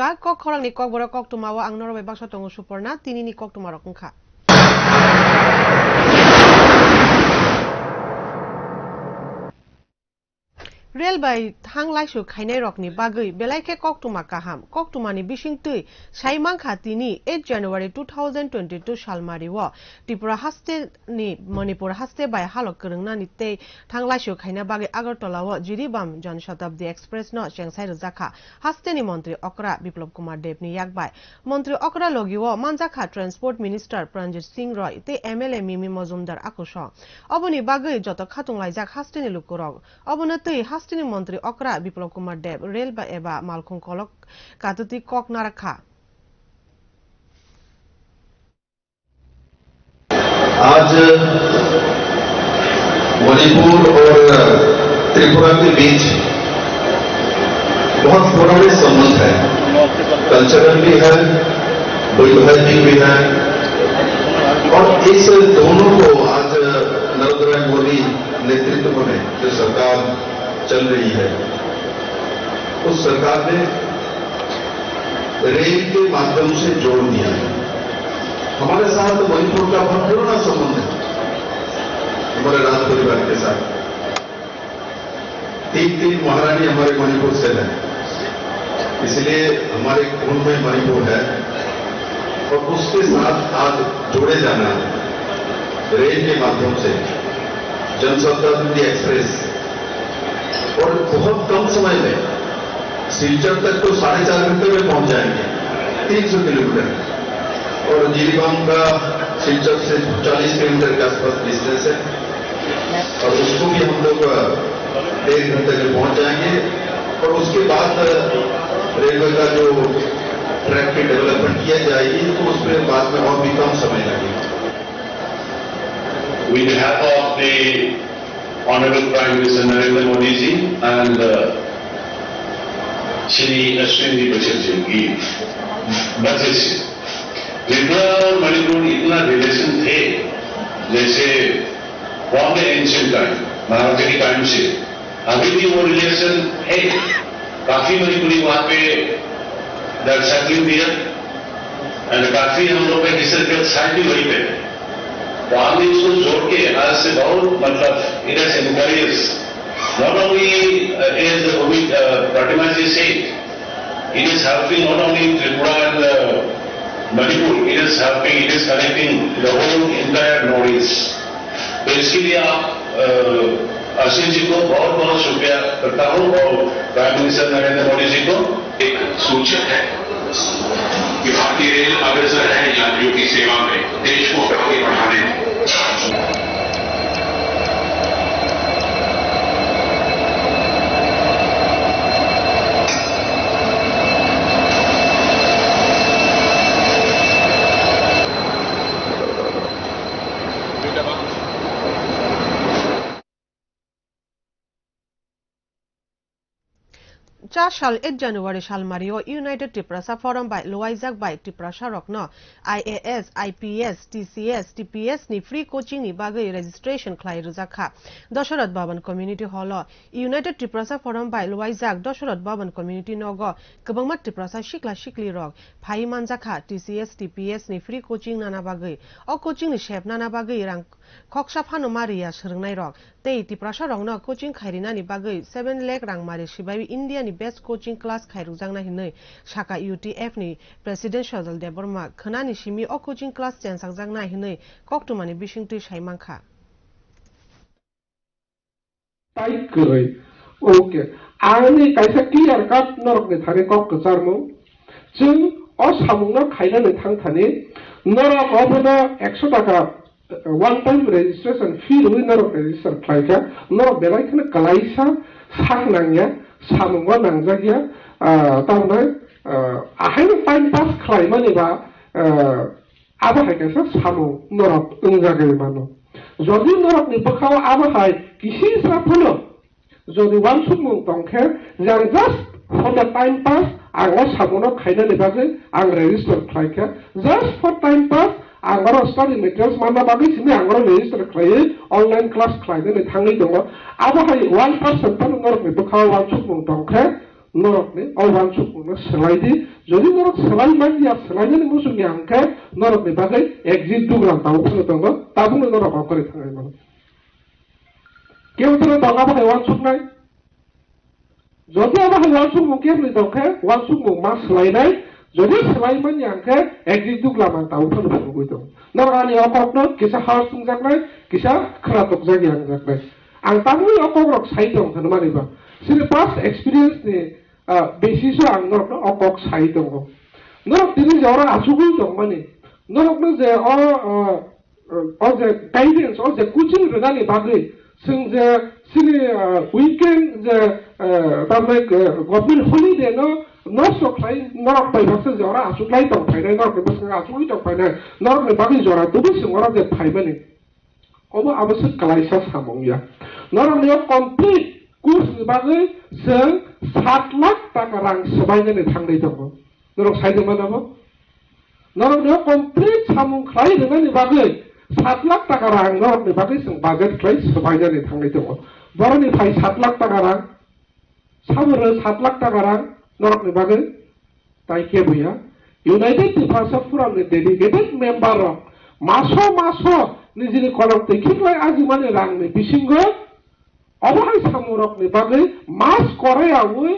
Ongka kok khorang ni Kokborok Koktwma wa ang Norway baksa tongo Suporna tini ni Kokborok Ongka. Real by hang laishu khainai rok ni bagui belaike Koktwma kaham Koktwma ni bising tui saimang khatini 8 January 2022 salmari wo Tripura haste ni Manipur haste by halok kerengna ni tei thang laishu khaina bagi Agartala wo Jiribam Jan Shatabdi Express no chengsai rjakha haste ni Mantri Okra Biplop Kumar Dev ni yakbai Mantri Okra logi wo manjakha Transport Minister Pranjit Singh Roy te MLA Mimi Mozumdar akusho oboni bagui joto khatung laijak haste ni lukurok obona tei Hastini Mantri Okra Biplop Kumar Dev Rail ba eba Malkhung Kolok Katuti Kok Narakha आज मणिपुर और त्रिपुरा के बीच बहुत पुराने संबंध है cultural भी है वैधानिक भी है और इस दोनों को आज नरेंद्र मोदी नेतृत्व में जो सरकार चल रही है उस सरकार ने रेल के माध्यम से जोड़ दिया है हमारे साथ मणिपुर का बहुत पुराना संबंध है हमारे राज परिवार के साथ 3 महारानी हमारे मणिपुर से है इसलिए हमारे खून में मणिपुर है और उसके साथ आज जोड़े जाना रेल के माध्यम से जनशताब्दी एक्सप्रेस और बहुत कम समय में सिलचर तक तो 4.5 घंटे में पहुंच जाएंगे 300 किलोमीटर और जिरीबाम का सिलचर से 40 किलोमीटर के आसपास डिस्टेंस है और उसको भी हम लोग 1.5 घंटे में पहुंच जाएंगे और उसके बाद रेलवे का जो ट्रैक की डेवलपमेंट किया जाएगी तो उसमें बाद में और भी कम समय लगेगा With the help of the Honorable Prime Minister Narendra Modi ji and Shri Ashwini Bachchan ji की वजह से त्रिपुरा और मणिपुर इतना रिलेशन थे जैसे फ्रॉम द एंशिएंट टाइम महाराजा के टाइम से अभी भी वो रिलेशन है काफी मणिपुरी वहां पे दर्शाती हुई है एंड काफी हम लोग का हिस्टोरिकल साइट भी वहीं पे तो हमने इसको जोड़ के आज से बहुत मतलब it has encourage not only as Pratima ji said it is helping not only Tripura and Manipur it is helping it is connecting the whole entire North East तो इसके लिए आप अश्विन जी को बहुत बहुत शुक्रिया करता हूं और प्राइम मिनिस्टर नरेंद्र मोदी जी को एक सूचक है कि भारतीय रेल अग्रसर है यात्रियों की सेवा में देश को आगे बढ़ाने में Shal 8 January Shalmario United Tripura Forum by Loaizak by Tripura Sharok no IAS, IPS, TCS, TPS ni free coaching ni bagai registration klai ruzakha Dasharat Bhavan Community Hall United Tripura Forum by Loaizak Dasharat Bhavan Community Nogo Kabangmat Tripura Shikla Shikli Rock Phai Manjaka TCS, TPS ni free coaching nana bagai o coaching ni shep nana bagai rang Koksha Phano Maria Shrengnai Rock Tei Tripura Sharok no coaching khairina ni bagai 7 lakh rang mari shibai India ni best coaching class khairujangna hinai Shaka UTF ni President Shazal Deborma Khanani Shimi o coaching class chensakjangna hinai Koktwma ni bisingtui saimangkha Okay ani kaisa clear cut norok ni thare kok ksarmo जों o samungno khainani thangthani norok obono 100 taka one time registration fee rui norok register khlaika norok belaikna kalaisa saknangya samungo nangjagia tamnai ahaino time pass khlaimani ba aba haikaisa samung norok ungjagai mano jodi norok ni bakhao aba hai kisi sapolo jodi one sumung tongkhe jang just for the time pass ango samuno khainani bagai ang register khlaika just for time pass angoro study materials mana bagai sini angoro register khlai online class khlaine ni thangai dongo aba hai 1% tan norok ni bakhao one sumung tongkhe नरकनि Awan सुकुंनो सोलायदि जुदि नरक सोलायमानदिया सोलायनानै मुसुंनि आंखे नरकनि बागै exit दुग्राम दाउफोर दङ दाबुंनो नरकाव करे थांनाय mono केवथोर दङा बाहाय वान सुकनाय যদি আবার ওয়ান সুকমুং কেমনি দংখে ওয়ান সুকমুং मा सोलायनाय যদি सोलायमाननि आंखे एक्जिट दुग्राम दाउफोर फुगुय दं नरकानि अककनो किसा हार सुंजाकनाय किसा खोनातक जागि आंजाकनाय आं तामुय अककरक साइ दं हनुमानिबा सिरि पास्ट एक्सपीरियंस नि बेसिस आं नरक अकक साइ दं नरक दिनै जरा आसुगुय दं माने नरकनो जे अ जे गाइडेंस अ जे कोचिं रगानि बागै जों जे सिरि वीकेंड जे तारमाने गभर्नमेंट हलिडे नो नर्थ सप्लाइ नरक बायबासो जरा आसुग्लाय दं फायनाय नरक बसं आसुगुय दं फायनाय नरक बागै जरा दुबि सिंगरा जे फायमाने अब आवश्यक कलाइसा सामंया नरक कमप्लीट कोर्स बागै जों 7 लाख टाका रां सबायनानै थांनाय दङ नरक साइदोंमोन नामा नरक कमप्लीट सामुं खालायनायनि बागै 7 लाख टाका रां नरकनि बागै जों बाजेट खालाय सबायनानै थांनाय दङ बरनिफ्राय 7 लाख टाका रां साबोरो 7 लाख टाका रां नरकनि बागै ताइके भैया यूनाइटेड डिफेंस फोरमनि डेडिकेटेड मेम्बार मासो निजिनि कलम तैखिलाय आजिमानि रांनि बिसिंगो अबाय सामुरकनि बागै मास करायावै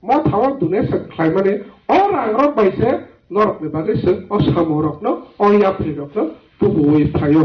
मथाव डोनेशन खालामनानै अ रांरक बायसे नरकनि बागै जों अ सामुरकनो अ याफ्रिकनो बुबुय फायो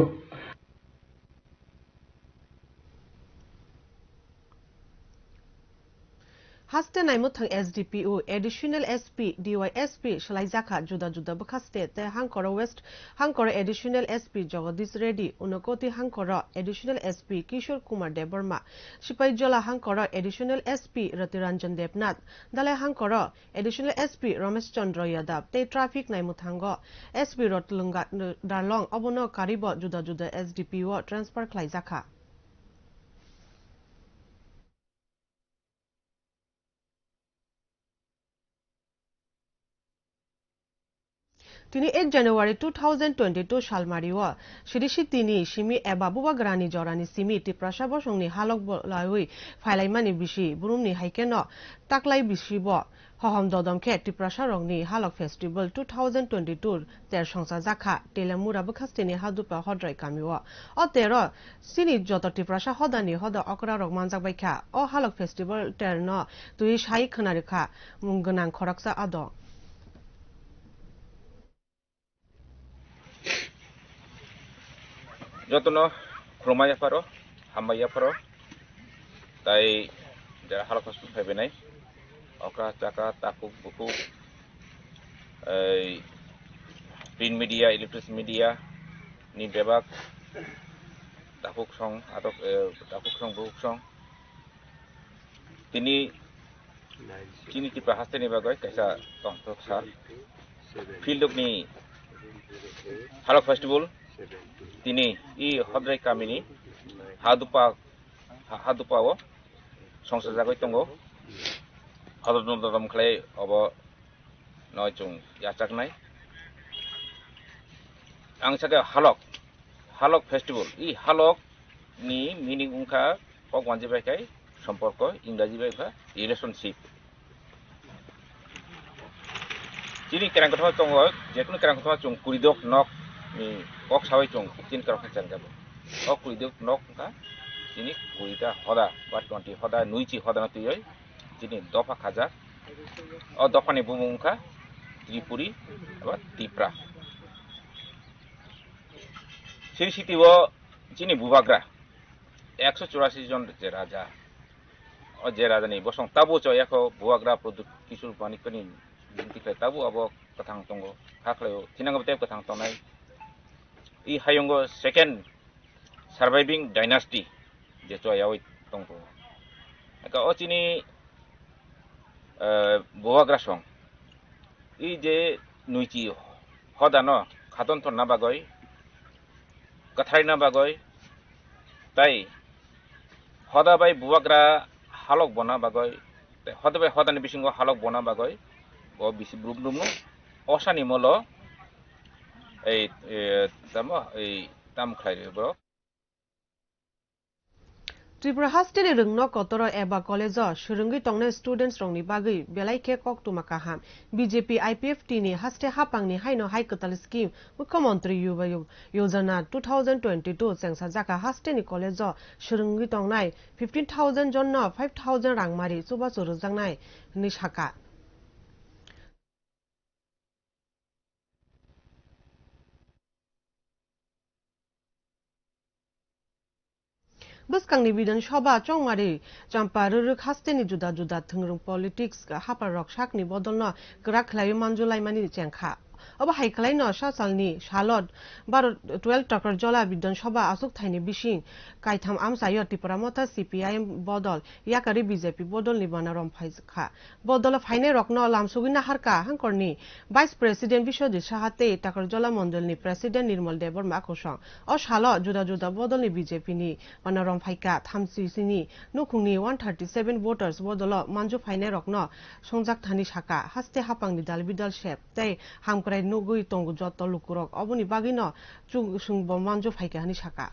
Haste naimutang SDPO additional SP DYSP shalaijakha juda juda bakaste te hankora west hankora additional SP Jagadish Reddy unakoti hankora additional SP Kishore Kumar Deborma Shipaijola hankora additional SP Ratiranjan Debnath dale hankora additional SP Ramesh Chandra Yadav te traffic naimutango SP Rotlunga Darlong abono karibo juda juda SDPO transfer klaijakha তিনি 8 জানুয়ারি 2022 সালমারিও সিরিশি তিনি সিমি এবা বুবাগ্রানি জরানি Simi Tiprasa বসংনি Hulk বলাই ফাইলাইমানি BC বুরুমনি হাইকেন তাকলাই বিসিব হহম দদমকে Tiprasa রংনি Hulk festival 2022 তের সংসা জাখা টেলামুরা বখাস্তিনি হাদুপা হদ্রাই কামিও অ তের সিনি যত টিপ্রাসা হদানি হদ অকরা rock মানজাক বাইখা অ Hulk festival তের ন তুই সাই খনারিখা মুগনাং খরকসা আদ যতনো খ্রমাইয়া পারো হামাইয়া পারো তাই যারা হালক হসপিটাল ফাইবেনাই অকরা চাকা তাকুক বুকুক print media electric media ni bebak takuk song atau takuk song bukuk song tini kini tipe haste ni bagai kaisa tongtok sar fieldok ni halok festival tini I hodrai kamini hadupa o songsa jagai tongo hadodon dodom khlai obo noi chung yachaknai ang saga halok festival I halok ni meaning ungka pok wanjibai kai সম্পর্ক ইংরাজি ভাষা relationship যিনি কেরাং কথা চং যে কোনো কেরাং কথা চং কুরিদক knock ni ok sawai chung tin kar khan jang ok kuidok nok ka jini kuida hoda ba 20 hoda nuichi hoda na tuyoi jini dofa khaja o dofa ni bumungka tripuri aba tipra সেই CTO যিনি বুবাগ্রা 184 জন যে রাজা ও যে রাজা নি বসং তাবু চ এখো বুবাগ্রা প্রদুত কিশোর বানিকনি বিনতিখাই তাবু আবো কথাং তঙ্গো খাখলাयो थिनांगो tape কথাং तनाय I hayongo second surviving dynasty je cho yawi tongko aka ochini buwagra song I je nuichi hodano khaton thon na bagoi kathai na bagoi tai hoda bai buwagra halok bona bagoi hoda bai hodani bisingo halok bona bagoi bo bisi brubnumno osani molo এই তাম এই তাম খাইরে bro Tripura hasteni rungno kotoro eba college shurungi tongne students rongni bagi belaike Koktwma kaham BJP IPFT ni haste hapangni haino haikatal scheme Mukhyamantri Yuva Yojana 2022 sengsa jaka hasteni college shurungi tongnai 15,000 jonna 5,000 rangmari suba surujangnai ni shaka Buskangni Vidansabha Chongmari Champaru hasteni juda juda thengrung politics haparok shakni bodolna grakhlai manjulaimani chengkha Aba haiklai no shasalni shalot bar 12 takar jola Vidansabha asuk thaini bising kaitham amsayo Tripura mota CPIM bodol yakari BJP bodol ni banarom phaikha bodol phaine rokno lamsugina harka hangkorni Vice President Bishodit Sahate takar jola mondolni President Nirmal Devor Makosang o shalo juda juda bodol ni BJP ni banarom phaika thamsi sini nukhungni 137 voters bodol manju phaine rokno songjak thani shaka haste hapangni dalbidal shep tei hamkrai nugui tongu joto lukurok oboni bagino sungbo manju phaika hani shaka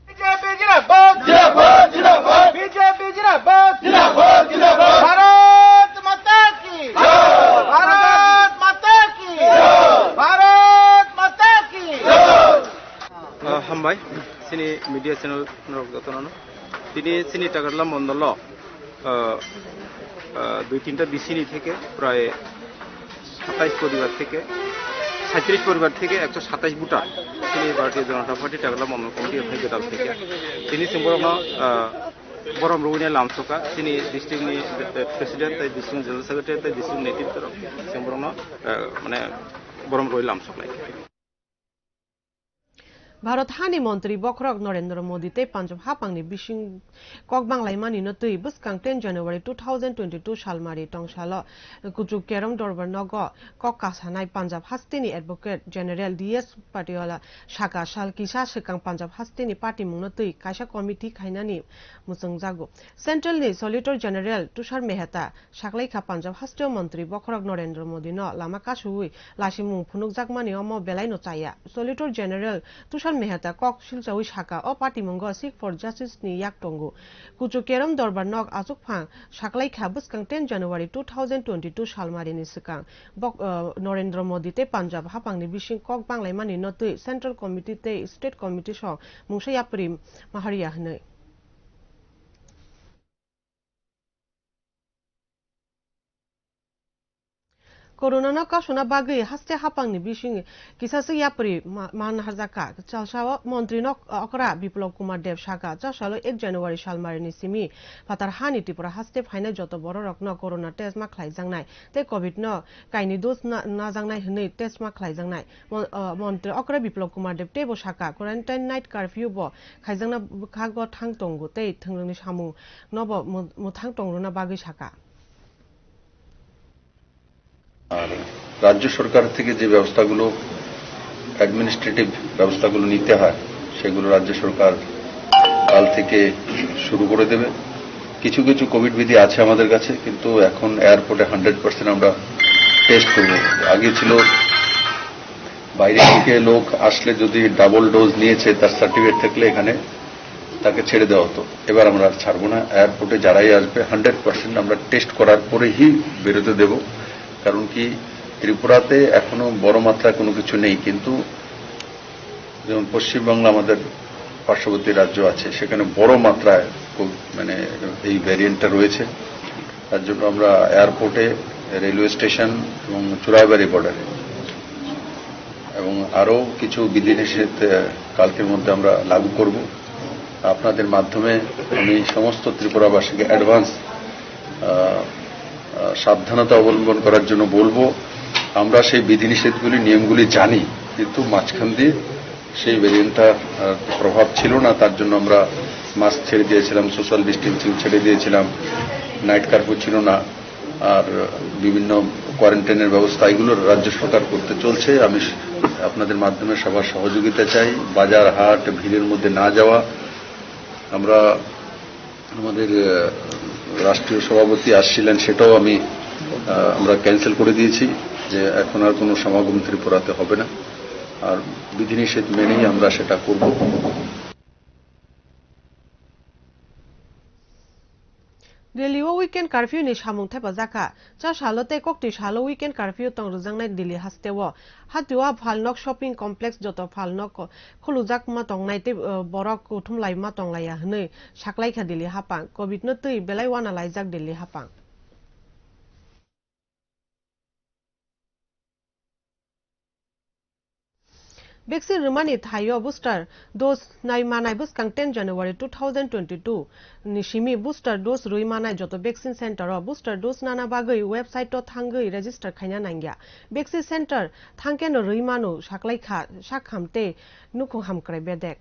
BJP जिंदाबाद जिंदाबाद जिंदाबाद BJP जिंदाबाद जिंदाबाद जिंदाबाद भारत माता की जय भारत माता की जय भारत माता की जय हामबाय सिनी मीडिया चैनल नरकदतननो তিনি সিনি টাকারলা মন্ডল 2-3টা বিসিনি থেকে প্রায় 27 পরিবার থেকে 37 পরিবার থেকে 127 ভোটার তিনি ভারতীয় জনতা পার্টি টাকারলা মন্ডল কমিটি অফিসার থেকে তিনি সম্পূর্ণ বরম রুইনে লামসকা তিনি ডিস্ট্রিক্টনি প্রেসিডেন্ট তাই ডিস্ট্রিক্ট জেনারেল সেক্রেটারি তাই ডিস্ট্রিক্ট নেতৃত্ব সম্পূর্ণ মানে বরম রুই লামসকলাই Bharat Hani Mantri Bokrok Narendra Modi te Punjab hapangni bising kokbanglaimani notui buskang 10 January 2022 salmari tongsalo kuju keram dorbar nogo kokkasanai Punjab hastini advocate general DS Patiola shaka shal kisa sekang Punjab hastini party mungnotui kaisa committee khainani musungjago central ni solicitor general Tushar Mehta shaklaikha Punjab hastio mantri Bokrok Narendra Modi no lama kasui lasimung phunukjakmani omo belai no chaya solicitor general Tushar Mehta kok silchawi shaka o party mungo seek for justice ni yak tongo kuchu keram dorbar nok asuk phang shaklai khabus kang 10 January 2022 salmari ni sikang bok Narendra Modi te Punjab hapang ni bising kok banglai mani notui central committee te state committee so mungsa yapri mahariya hnai Corona no kasuna bagi haste hapang ni bising kisase yapri man hazaka chalsawa mantri no okra Biplab Kumar Dev shaka chasalo 1 January salmari ni simi patar hani Tripura haste phaina joto boro rokno corona test ma khlaijangnai te covid no kaini dos na jangnai hnei test ma khlaijangnai mantri okra Biplab Kumar Dev te bo shaka quarantine night curfew bo khaijangna khago thang tongu te thengrungni samu nobo muthang tongruna bagi shaka আর রাজ্য সরকার থেকে যে ব্যবস্থাগুলো administrative ব্যবস্থাগুলো নিতে হয় সেগুলো রাজ্য সরকার কাল থেকে শুরু করে দেবে কিছু কিছু কোভিড বিধি আছে আমাদের কাছে কিন্তু এখন এয়ারপোর্টে 100% আমরা টেস্ট করব আগে ছিল বাইরে থেকে লোক আসলে যদি ডাবল ডোজ নিয়েছে তার সার্টিফিকেট থাকলে এখানে তাকে ছেড়ে দেওয়া হতো এবার আমরা আর ছাড়বো না এয়ারপোর্টে যারাই আসবে 100% আমরা টেস্ট করার পরেই বেরোতে দেব কারণ কি ত্রিপুরাতে এখনো বড় মাত্রায় কোনো কিছু নেই কিন্তু যেমন পশ্চিমবাংলা আমাদের পার্শ্ববর্তী রাজ্য আছে সেখানে বড় মাত্রায় মানে এই ভ্যারিয়েন্টটা রয়েছে তার জন্য আমরা এয়ারপোর্টে রেলওয়ে স্টেশন এবং চুরাইবাড়ি বর্ডারে এবং আরও কিছু বিধিনিষেধ কালকের মধ্যে আমরা লাগু করব আপনাদের মাধ্যমে আমি সমস্ত ত্রিপুরাবাসীকে অ্যাডভান্স সাবধানতা অবলম্বন করার জন্য বলবো আমরা সেই বিধিনিষেধগুলি নিয়মগুলি জানি কিন্তু মাঝখান দিয়ে সেই ভ্যারিয়েন্টটা প্রভাব ছিল না তার জন্য আমরা মাস্ক ছেড়ে দিয়েছিলাম সোশ্যাল ডিস্টেন্সিং ছেড়ে দিয়েছিলাম নাইট কার্ফিউ ছিল না আর বিভিন্ন কোয়ারেন্টাইনের ব্যবস্থা এগুলো রাজ্য সরকার করতে চলছে আমি আপনাদের মাধ্যমে সবার সহযোগিতা চাই বাজার হাট ভিড়ের মধ্যে না যাওয়া আমরা আমাদের রাষ্ট্রীয় সভাপতি আসছিলেন সেটাও আমরা ক্যান্সেল করে দিয়েছি যে এখন আর কোনো সমাগম ত্রিপুরাতে হবে না আর বিধিনিষেধ মেনেই আমরা সেটা করব Delhi o weekend curfew ni samung thai pazaka cha shalote kokti shalo weekend curfew tong rujang nai Delhi hastewo hatiwa phalnok shopping complex joto phalnok khulujak ma tong nai te borok uthum lai ma tong lai ya hnei saklai kha Delhi hapang covid no tui belai wana laijak Delhi hapang Vaccine Rumani Thayo booster dose Naimanai Buskang 10 January 2022 Nishimi booster dose Ruimanai Joto Vaccine Center or booster dose Nana Bagai website to Tangai register Kanya Nangya Vaccine Center Tanken Ruimanu Shaklaika Shakhamte Nukuham Krebedek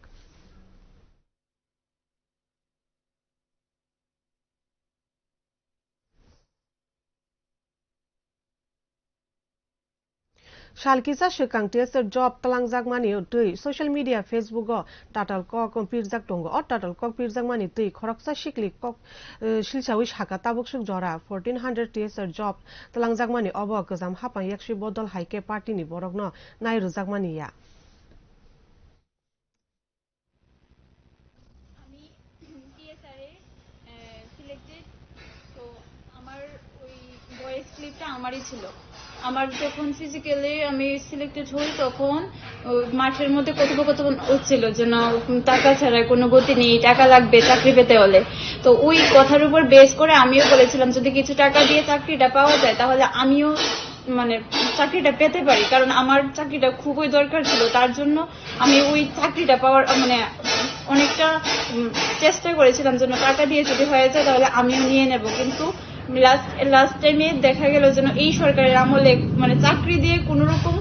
Shalkisa Shikangte sir job Talangjak Mani Tui social media Facebook Tatal Kok Pirzak Tongo or Tatal Kok Pirzak Mani Tui Koroksa Shikli Kok Shilchawish Haka Tabukshuk Jora 1400 sir job Talangjak Mani Obo Kazam Hapan Yakshi Bodol Haike Party Ni Borogno Nairu Zakmani Ya voice ক্লিপটা আমারই ছিল আমার যখন physically আমি selected হই তখন মাঠের মধ্যে কথোপকথন হচ্ছিল যে না টাকা ছাড়া কোনো গতি নেই টাকা লাগবে চাকরি পেতে হলে তো ওই কথার উপর বেস করে আমিও বলেছিলাম যদি কিছু টাকা দিয়ে চাকরিটা পাওয়া যায় তাহলে আমিও মানে চাকরিটা পেতে পারি কারণ আমার চাকরিটা খুবই দরকার ছিল তার জন্য আমি ওই চাকরিটা পাওয়ার মানে অনেকটা চেষ্টা করেছিলাম যেন টাকা দিয়ে যদি হয়ে যায় তাহলে আমিও নিয়ে নেব কিন্তু লাস্ট টাইমে দেখা গেল যেন এই সরকারের আমলে মানে চাকরি দিয়ে কোনো রকম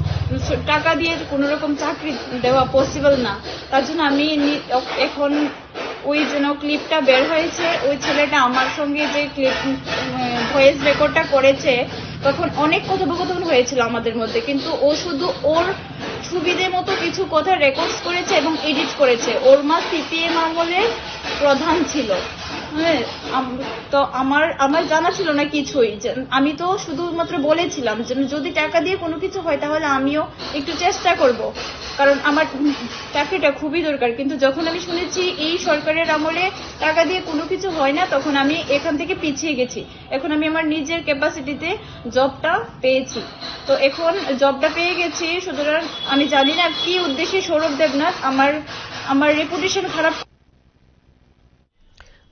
টাকা দিয়ে কোনো রকম চাকরি দেওয়া পসিবল না তার জন্য আমি এখন ওই যেন ক্লিপটা বের হয়েছে ওই ছেলেটা আমার সঙ্গে যে ক্লিপ ভয়েস রেকর্ডটা করেছে তখন অনেক কথোপকথন হয়েছিল আমাদের মধ্যে কিন্তু ও শুধু ওর সুবিধে মতো কিছু কথা রেকর্ড করেছে এবং এডিট করেছে ওর মা সিপিএম আমলের প্রধান ছিল তো আমার জানা ছিল না কিছুই আমি তো শুধুমাত্র বলেছিলাম যে যদি টাকা দিয়ে কোনো কিছু হয় তাহলে আমিও একটু চেষ্টা করব কারণ আমার চাকরিটা খুবই দরকার কিন্তু যখন আমি শুনেছি এই সরকারের আমলে টাকা দিয়ে কোনো কিছু হয় না তখন আমি এখান থেকে পিছিয়ে গেছি এখন আমি আমার নিজের ক্যাপাসিটিতে জবটা পেয়েছি তো এখন জবটা পেয়ে গেছি সুতরাং আমি জানি না কি উদ্দেশ্যে সৌরভ দেবনাথ আমার রেপুটেশন খারাপ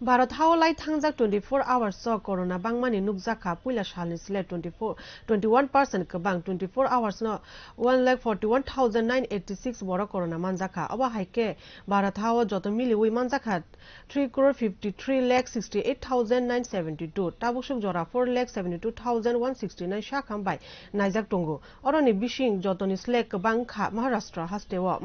Bharat Hawlai Thangjak 24 hours so corona bangmani nukjaka puila shalni sile 21% kabang 24 hours no 1,41,986 boro corona manjaka aba haike Bharat Haw joto mili ui manjaka 3,53,68,972 tabushuk jora 4,72,169 shakam bai naijak tongo oroni bishing jotoni sile kabang kha Maharashtra hastewa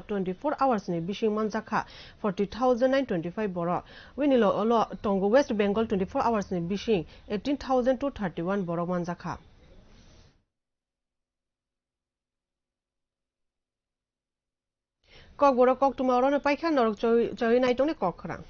24 hours ni bishing manjaka 40,925 boro Winilo Olo Tongo West Bengal 24 hours ni bishing 18,231 borok manjaka. Kokborok Koktwma orone paikha norok choi nai tongni kokrang.